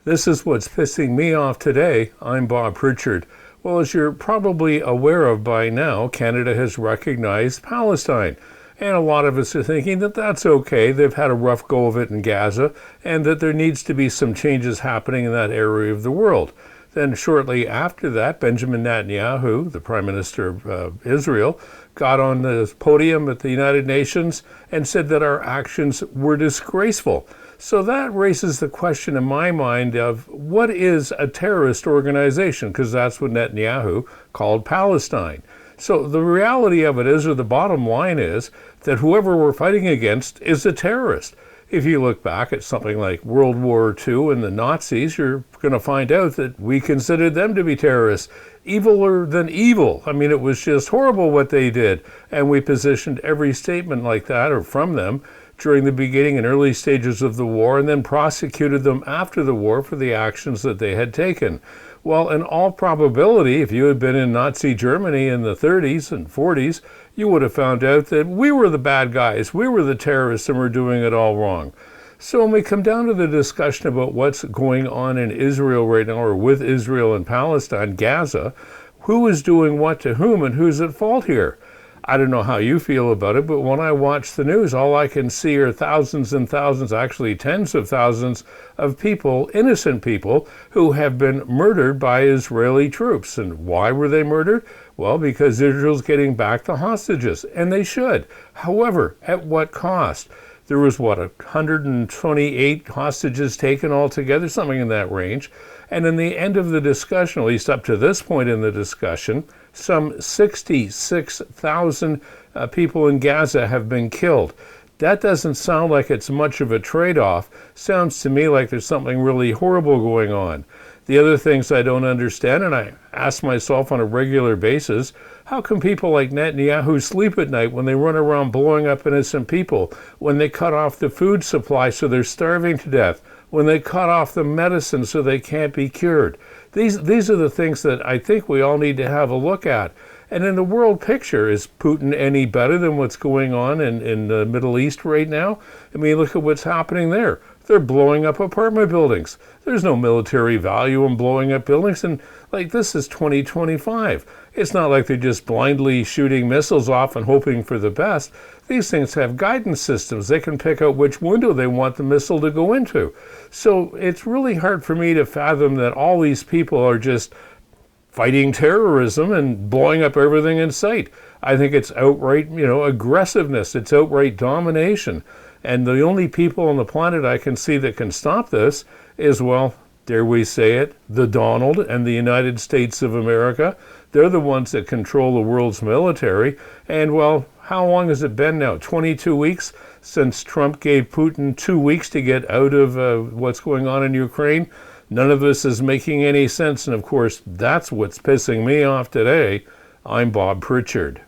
This is what's pissing me off today. I'm Bob Pritchard. Well, as you're probably aware of by now, Canada has recognized Palestine. And a lot of us are thinking that that's okay. They've had a rough go of it in Gaza, and that there needs to be some changes happening in that area of the world. Then shortly after that, Benjamin Netanyahu, the Prime Minister of Israel, got on the podium at the United Nations and said that our actions were disgraceful. So that raises the question in my mind of what is a terrorist organization? Because that's what Netanyahu called Palestine. So the reality of it is, or the bottom line is, that whoever we're fighting against is a terrorist. If you look back at something like World War II and the Nazis, you're going to find out that we considered them to be terrorists. Eviler than evil. I mean, it was just horrible what they did. And we positioned every statement like that, or from them, during the beginning and early stages of the war, and then prosecuted them after the war for the actions that they had taken. Well, in all probability, if you had been in Nazi Germany in the 30s and 40s, you would have found out that we were the bad guys, we were the terrorists, and we're doing it all wrong. So when we come down to the discussion about what's going on in Israel right now, or with Israel and Palestine, Gaza, who is doing what to whom and who's at fault here? I don't know how you feel about it, but when I watch the news, all I can see are thousands and thousands, actually tens of thousands of people, innocent people, who have been murdered by Israeli troops. And why were they murdered? Well, because Israel's getting back the hostages, and they should. However, at what cost? There was, 128 hostages taken altogether, something in that range. And in the end of the discussion, at least up to this point in the discussion, some 66,000 people in Gaza have been killed. That doesn't sound like it's much of a trade-off. Sounds to me like there's something really horrible going on. The other things I don't understand, and I ask myself on a regular basis, how can people like Netanyahu sleep at night when they run around blowing up innocent people, when they cut off the food supply so they're starving to death, when they cut off the medicine so they can't be cured? These are the things that I think we all need to have a look at. And in the world picture, is Putin any better than what's going on in the Middle East right now? I mean, look at what's happening there. They're blowing up apartment buildings. There's no military value in blowing up buildings. And this is 2025. It's not like they're just blindly shooting missiles off and hoping for the best. These things have guidance systems. They can pick out which window they want the missile to go into. So it's really hard for me to fathom that all these people are just fighting terrorism and blowing up everything in sight. I think it's outright, aggressiveness. It's outright domination. And the only people on the planet I can see that can stop this is, dare we say it, the Donald and the United States of America. They're the ones that control the world's military. And how long has it been now? 22 weeks since Trump gave Putin 2 weeks to get out of what's going on in Ukraine? None of this is making any sense. And of course, that's what's pissing me off today. I'm Bob Pritchard.